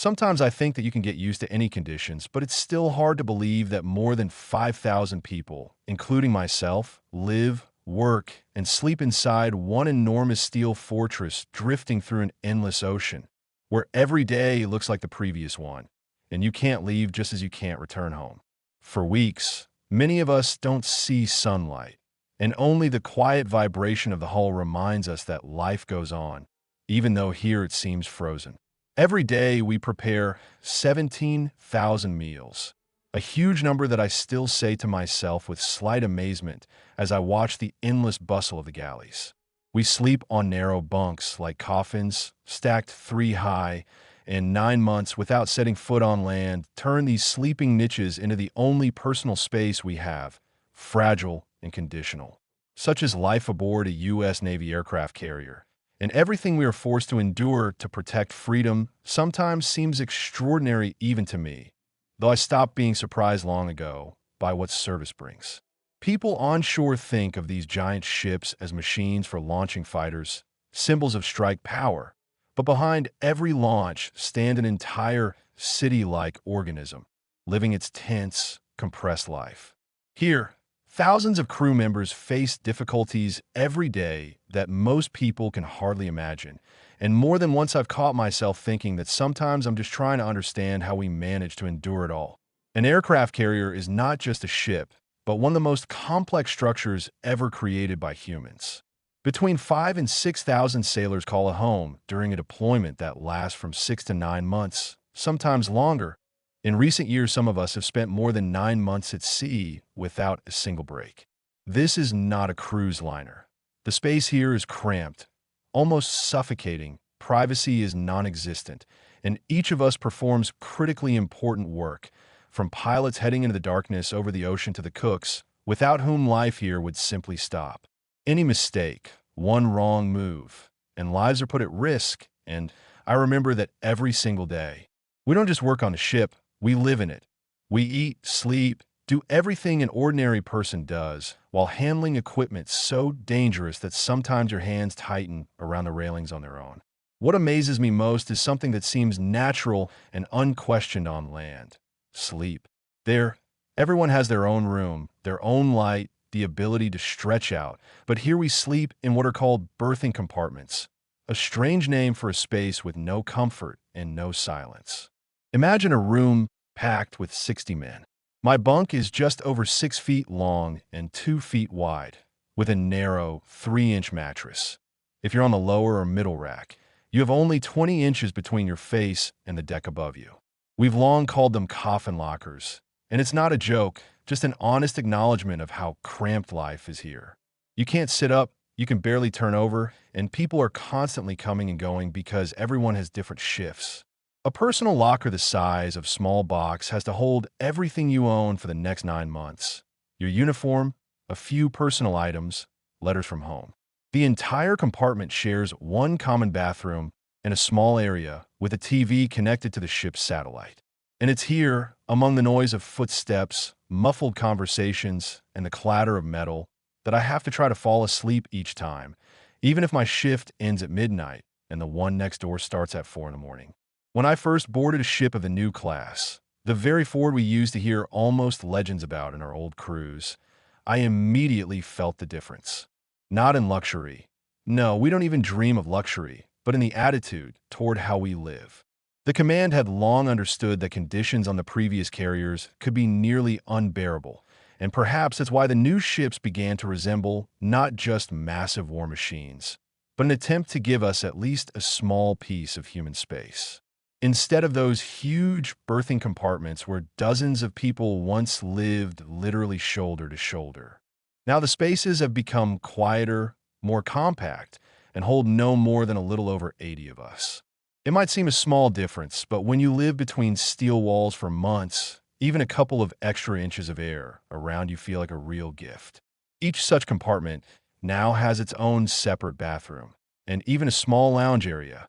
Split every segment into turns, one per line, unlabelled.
Sometimes I think that you can get used to any conditions, but it's still hard to believe that more than 5,000 people, including myself, live, work, and sleep inside one enormous steel fortress drifting through an endless ocean, where every day looks like the previous one, and you can't leave just as you can't return home. For weeks, many of us don't see sunlight, and only the quiet vibration of the hull reminds us that life goes on, even though here it seems frozen. Every day we prepare 17,000 meals, a huge number that I still say to myself with slight amazement as I watch the endless bustle of the galleys. We sleep on narrow bunks like coffins, stacked 3 high, and 9 months without setting foot on land turn these sleeping niches into the only personal space we have, fragile and conditional. Such is life aboard a U.S. Navy aircraft carrier. And everything we are forced to endure to protect freedom sometimes seems extraordinary even to me, though I stopped being surprised long ago by what service brings. People onshore think of these giant ships as machines for launching fighters, symbols of strike power, but behind every launch stand an entire city-like organism, living its tense, compressed life. Here, thousands of crew members face difficulties every day that most people can hardly imagine, and more than once I've caught myself thinking that sometimes I'm just trying to understand how we manage to endure it all. An aircraft carrier is not just a ship, but one of the most complex structures ever created by humans. Between 5,000 and 6,000 sailors call it home during a deployment that lasts from 6 to 9 months, sometimes longer. In recent years, some of us have spent more than 9 months at sea without a single break. This is not a cruise liner. The space here is cramped, almost suffocating, privacy is non-existent, and each of us performs critically important work, from pilots heading into the darkness over the ocean to the cooks, without whom life here would simply stop. Any mistake, one wrong move, and lives are put at risk, and I remember that every single day. We don't just work on a ship, we live in it. We eat, sleep, do everything an ordinary person does, while handling equipment so dangerous that sometimes your hands tighten around the railings on their own. What amazes me most is something that seems natural and unquestioned on land: sleep. There, everyone has their own room, their own light, the ability to stretch out, but here we sleep in what are called berthing compartments, a strange name for a space with no comfort and no silence. Imagine a room packed with 60 men. My bunk is just over 6 feet long and 2 feet wide, with a narrow 3-inch mattress. If you're on the lower or middle rack, you have only 20 inches between your face and the deck above you. We've long called them coffin lockers, and it's not a joke, just an honest acknowledgement of how cramped life is here. You can't sit up, you can barely turn over, and people are constantly coming and going because everyone has different shifts. A personal locker the size of a small box has to hold everything you own for the next 9 months. Your uniform, a few personal items, letters from home. The entire compartment shares one common bathroom and a small area with a TV connected to the ship's satellite. And it's here, among the noise of footsteps, muffled conversations, and the clatter of metal, that I have to try to fall asleep each time, even if my shift ends at midnight and the one next door starts at 4 in the morning. When I first boarded a ship of the new class, the very Ford we used to hear almost legends about in our old cruise, I immediately felt the difference. Not in luxury. No, we don't even dream of luxury, but in the attitude toward how we live. The command had long understood that conditions on the previous carriers could be nearly unbearable, and perhaps that's why the new ships began to resemble not just massive war machines, but an attempt to give us at least a small piece of human space. Instead of those huge berthing compartments where dozens of people once lived literally shoulder to shoulder. Now the spaces have become quieter, more compact, and hold no more than a little over 80 of us. It might seem a small difference, but when you live between steel walls for months, even a couple of extra inches of air around you feel like a real gift. Each such compartment now has its own separate bathroom, and even a small lounge area.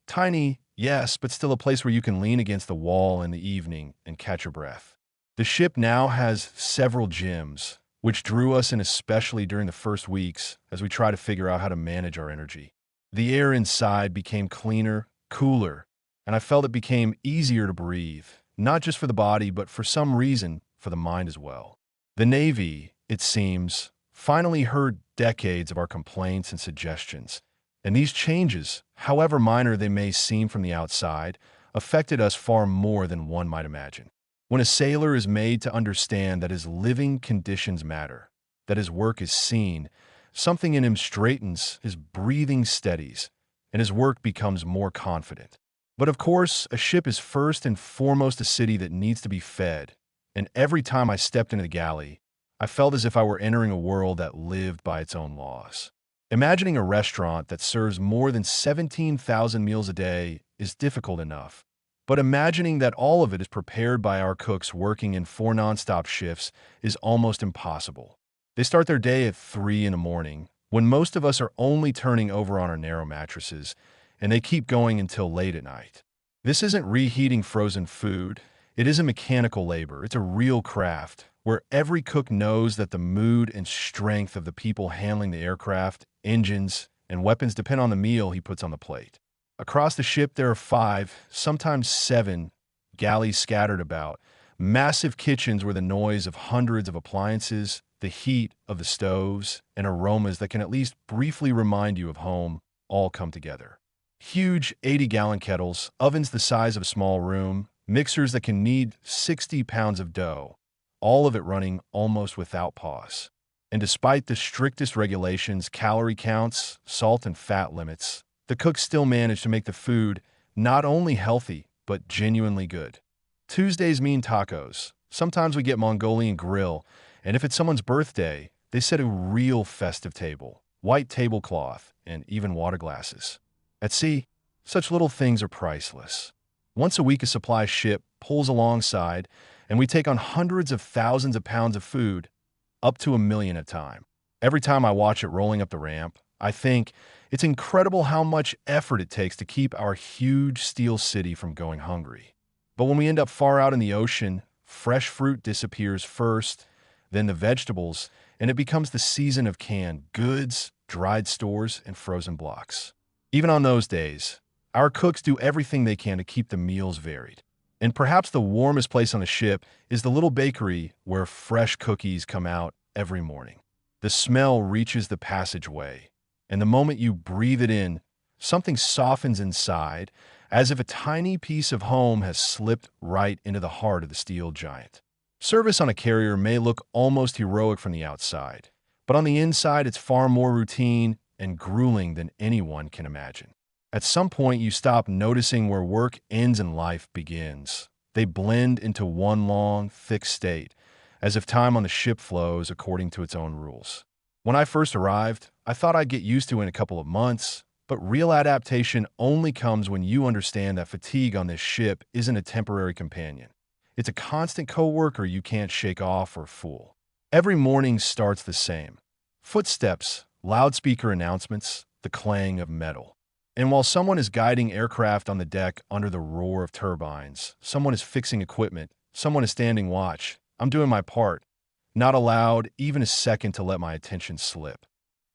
Tiny, yes, but still a place where you can lean against the wall in the evening and catch your breath. The ship now has several gyms, which drew us in especially during the first weeks as we try to figure out how to manage our energy. The air inside became cleaner, cooler, and I felt it became easier to breathe, not just for the body, but for some reason, for the mind as well. The Navy, it seems, finally heard decades of our complaints and suggestions, and these changes, however minor they may seem from the outside, affected us far more than one might imagine. When a sailor is made to understand that his living conditions matter, that his work is seen, something in him straightens, his breathing steadies, and his work becomes more confident. But of course, a ship is first and foremost a city that needs to be fed, and every time I stepped into the galley, I felt as if I were entering a world that lived by its own laws. Imagining a restaurant that serves more than 17,000 meals a day is difficult enough, but imagining that all of it is prepared by our cooks working in 4 nonstop shifts is almost impossible. They start their day at 3 in the morning, when most of us are only turning over on our narrow mattresses, and they keep going until late at night. This isn't reheating frozen food. It isn't mechanical labor. It's a real craft, where every cook knows that the mood and strength of the people handling the aircraft, engines, and weapons depend on the meal he puts on the plate. Across the ship, there are 5, sometimes 7, galleys scattered about, massive kitchens where the noise of hundreds of appliances, the heat of the stoves, and aromas that can at least briefly remind you of home all come together. Huge 80-gallon kettles, ovens the size of a small room, mixers that can knead 60 pounds of dough, all of it running almost without pause. And despite the strictest regulations, calorie counts, salt and fat limits, the cooks still manage to make the food not only healthy, but genuinely good. Tuesdays mean tacos. Sometimes we get Mongolian grill, and if it's someone's birthday, they set a real festive table, white tablecloth, and even water glasses. At sea, such little things are priceless. Once a week, a supply ship pulls alongside, and we take on hundreds of thousands of pounds of food, up to 1 million at a time. Every time I watch it rolling up the ramp, I think it's incredible how much effort it takes to keep our huge steel city from going hungry. But when we end up far out in the ocean, fresh fruit disappears first, then the vegetables, and it becomes the season of canned goods, dried stores, and frozen blocks. Even on those days, our cooks do everything they can to keep the meals varied. And perhaps the warmest place on the ship is the little bakery where fresh cookies come out every morning. The smell reaches the passageway, and the moment you breathe it in, something softens inside, as if a tiny piece of home has slipped right into the heart of the steel giant. Service on a carrier may look almost heroic from the outside, but on the inside it's far more routine and grueling than anyone can imagine. At some point, you stop noticing where work ends and life begins. They blend into one long, thick state, as if time on the ship flows according to its own rules. When I first arrived, I thought I'd get used to it in a couple of months, but real adaptation only comes when you understand that fatigue on this ship isn't a temporary companion. It's a constant coworker you can't shake off or fool. Every morning starts the same. Footsteps, loudspeaker announcements, the clang of metal. And while someone is guiding aircraft on the deck under the roar of turbines, someone is fixing equipment, someone is standing watch, I'm doing my part, not allowed even a second to let my attention slip.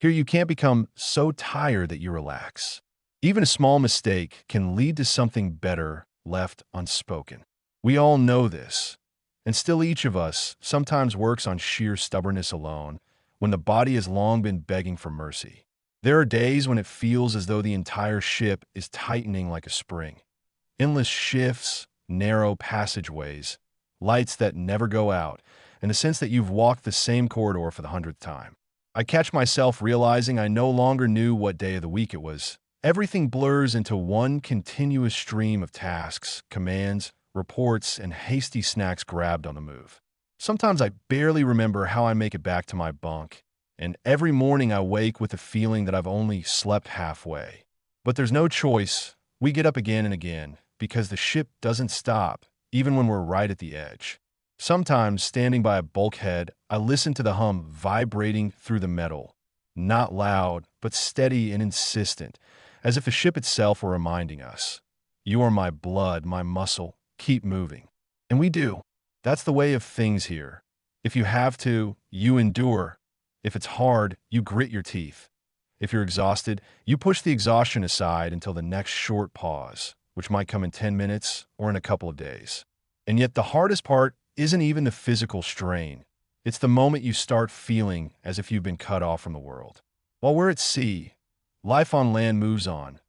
Here you can't become so tired that you relax. Even a small mistake can lead to something better left unspoken. We all know this, and still each of us sometimes works on sheer stubbornness alone when the body has long been begging for mercy. There are days when it feels as though the entire ship is tightening like a spring. Endless shifts, narrow passageways, lights that never go out, and the sense that you've walked the same corridor for the 100th time. I catch myself realizing I no longer knew what day of the week it was. Everything blurs into one continuous stream of tasks, commands, reports, and hasty snacks grabbed on the move. Sometimes I barely remember how I make it back to my bunk, and every morning I wake with the feeling that I've only slept halfway. But there's no choice. We get up again and again, because the ship doesn't stop, even when we're right at the edge. Sometimes, standing by a bulkhead, I listen to the hum vibrating through the metal, not loud, but steady and insistent, as if the ship itself were reminding us, "You are my blood, my muscle. Keep moving." And we do. That's the way of things here. If you have to, you endure. If it's hard, you grit your teeth. If you're exhausted, you push the exhaustion aside until the next short pause, which might come in 10 minutes or in a couple of days. And yet the hardest part isn't even the physical strain. It's the moment you start feeling as if you've been cut off from the world. While we're at sea, life on land moves on.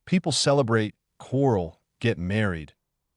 People celebrate, quarrel, get married,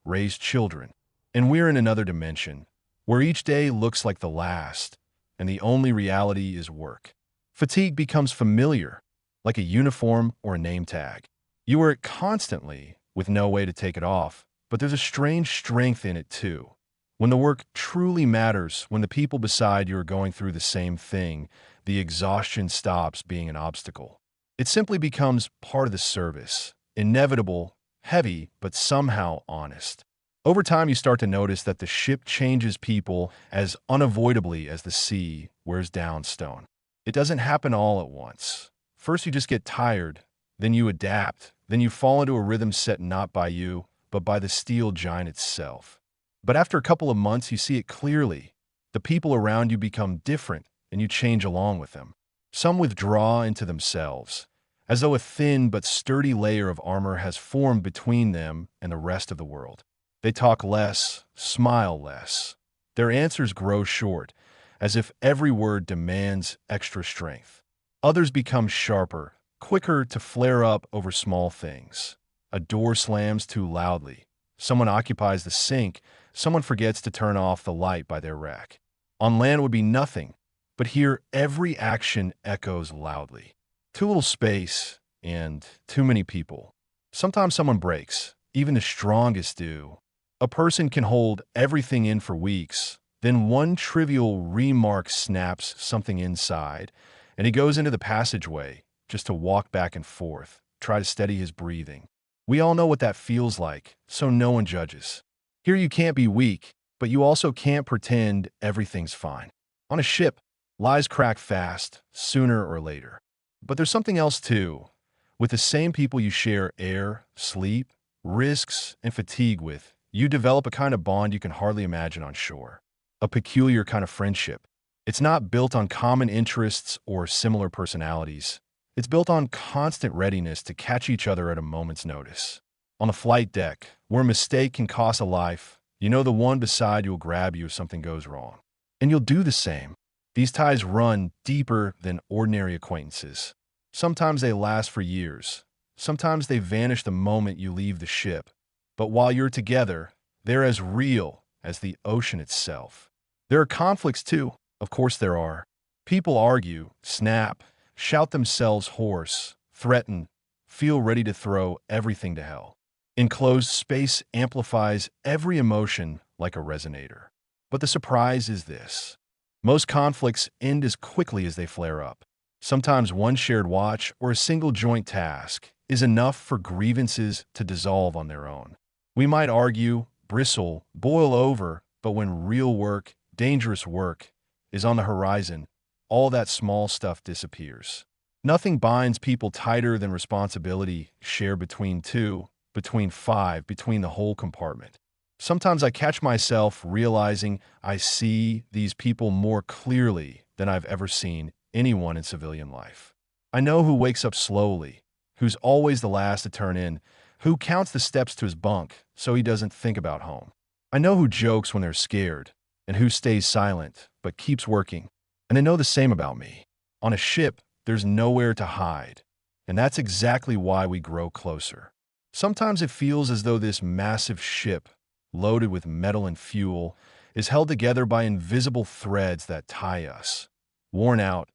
raise children. And we're in another dimension, where each day looks like the last, and the only reality is work. Fatigue becomes familiar, like a uniform or a name tag. You wear it constantly, with no way to take it off, but there's a strange strength in it too. When the work truly matters, when the people beside you are going through the same thing, the exhaustion stops being an obstacle. It simply becomes part of the service, inevitable, heavy, but somehow honest. Over time, you start to notice that the ship changes people as unavoidably as the sea wears down stone. It doesn't happen all at once. First, you just get tired, then you adapt, then you fall into a rhythm set not by you, but by the steel giant itself. But after a couple of months, you see it clearly. The people around you become different, and you change along with them. Some withdraw into themselves, as though a thin but sturdy layer of armor has formed between them and the rest of the world. They talk less, smile less. Their answers grow short, as if every word demands extra strength. Others become sharper, quicker to flare up over small things. A door slams too loudly. Someone occupies the sink. Someone forgets to turn off the light by their rack. On land would be nothing, but here every action echoes loudly. Too little space and too many people. Sometimes someone breaks. Even the strongest do. A person can hold everything in for weeks. Then one trivial remark snaps something inside, and he goes into the passageway just to walk back and forth, try to steady his breathing. We all know what that feels like, so no one judges. Here you can't be weak, but you also can't pretend everything's fine. On a ship, lies crack fast, sooner or later. But there's something else too. With the same people you share air, sleep, risks, and fatigue with, you develop a kind of bond you can hardly imagine on shore. A peculiar kind of friendship. It's not built on common interests or similar personalities. It's built on constant readiness to catch each other at a moment's notice. On the flight deck, where a mistake can cost a life, you know the one beside you will grab you if something goes wrong. And you'll do the same. These ties run deeper than ordinary acquaintances. Sometimes they last for years. Sometimes they vanish the moment you leave the ship. But while you're together, they're as real as the ocean itself. There are conflicts too. Of course there are. People argue, snap, shout themselves hoarse, threaten, feel ready to throw everything to hell. Enclosed space amplifies every emotion like a resonator. But the surprise is this. Most conflicts end as quickly as they flare up. Sometimes one shared watch or a single joint task is enough for grievances to dissolve on their own. We might argue, bristle, boil over, but when real work, dangerous work, is on the horizon, all that small stuff disappears. Nothing binds people tighter than responsibility shared between two, between five, between the whole compartment. Sometimes I catch myself realizing I see these people more clearly than I've ever seen anyone in civilian life. I know who wakes up slowly, who's always the last to turn in, who counts the steps to his bunk so he doesn't think about home. I know who jokes when they're scared, and who stays silent but keeps working. And I know the same about me. On a ship, there's nowhere to hide, and that's exactly why we grow closer. Sometimes it feels as though this massive ship, loaded with metal and fuel, is held together by invisible threads that tie us, worn out,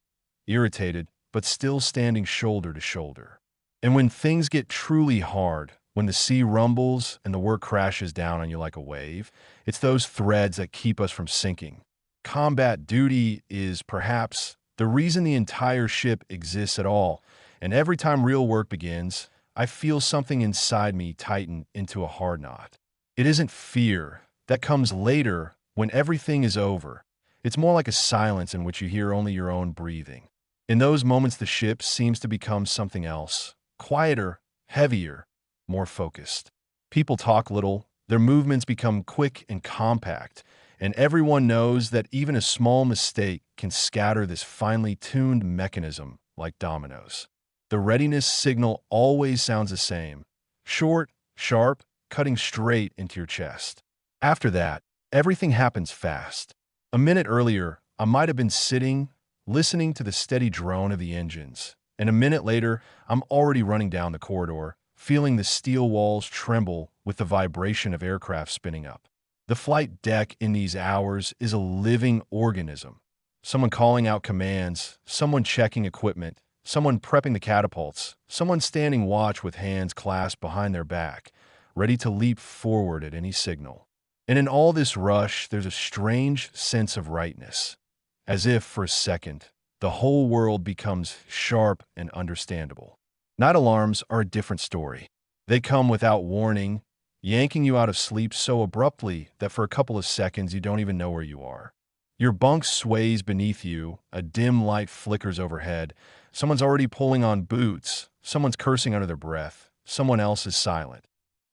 irritated, but still standing shoulder to shoulder. And when things get truly hard, when the sea rumbles and the work crashes down on you like a wave, it's those threads that keep us from sinking. Combat duty is, perhaps, the reason the entire ship exists at all, and every time real work begins, I feel something inside me tighten into a hard knot. It isn't fear. That comes later, when everything is over. It's more like a silence in which you hear only your own breathing. In those moments, the ship seems to become something else, quieter, heavier, more focused. People talk little, their movements become quick and compact, and everyone knows that even a small mistake can scatter this finely tuned mechanism like dominoes. The readiness signal always sounds the same: short, sharp, cutting straight into your chest. After that, everything happens fast. A minute earlier, I might have been sitting, listening to the steady drone of the engines, and a minute later, I'm already running down the corridor, feeling the steel walls tremble with the vibration of aircraft spinning up. The flight deck in these hours is a living organism. Someone calling out commands, someone checking equipment, someone prepping the catapults, someone standing watch with hands clasped behind their back, ready to leap forward at any signal. And in all this rush, there's a strange sense of rightness, as if, for a second, the whole world becomes sharp and understandable. Night alarms are a different story. They come without warning, yanking you out of sleep so abruptly that for a couple of seconds you don't even know where you are. Your bunk sways beneath you, a dim light flickers overhead, someone's already pulling on boots, someone's cursing under their breath, someone else is silent.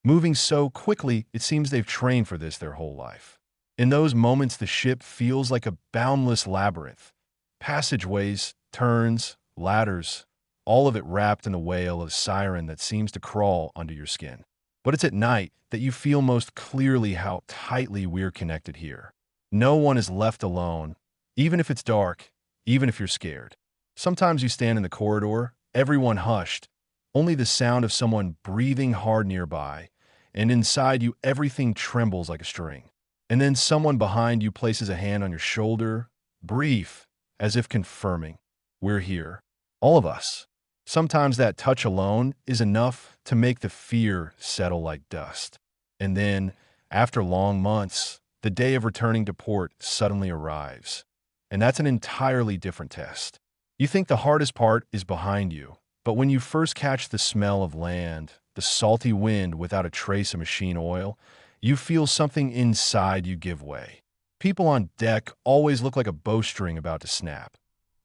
Moving so quickly, it seems they've trained for this their whole life. In those moments, the ship feels like a boundless labyrinth. Passageways, turns, ladders, all of it wrapped in a wail of siren that seems to crawl under your skin. But it's at night that you feel most clearly how tightly we're connected here. No one is left alone, even if it's dark, even if you're scared. Sometimes you stand in the corridor, everyone hushed, only the sound of someone breathing hard nearby, and inside you everything trembles like a string. And then someone behind you places a hand on your shoulder, brief, as if confirming, we're here. All of us. Sometimes that touch alone is enough to make the fear settle like dust. And then, after long months, the day of returning to port suddenly arrives. And that's an entirely different test. You think the hardest part is behind you, but when you first catch the smell of land, the salty wind without a trace of machine oil, you feel something inside you give way. People on deck always look like a bowstring about to snap.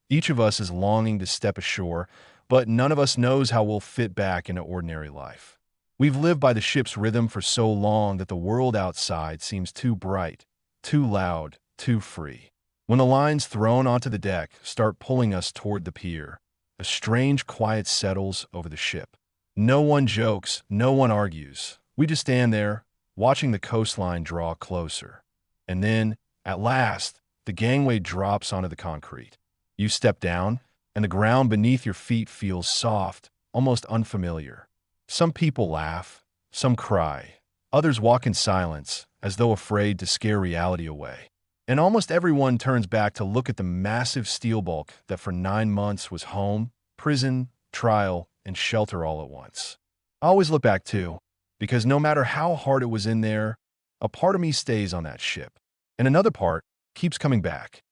Each of us is longing to step ashore, but none of us knows how we'll fit back into ordinary life. We've lived by the ship's rhythm for so long that the world outside seems too bright, too loud, too free. When the lines thrown onto the deck start pulling us toward the pier, a strange quiet settles over the ship. No one jokes, no one argues. We just stand there, watching the coastline draw closer. And then, at last, the gangway drops onto the concrete. You step down, and the ground beneath your feet feels soft, almost unfamiliar. Some people laugh, some cry. Others walk in silence, as though afraid to scare reality away. And almost everyone turns back to look at the massive steel bulk that for 9 months was home, prison, trial, and shelter all at once. I always look back too, because no matter how hard it was in there, a part of me stays on that ship, and another part keeps coming back.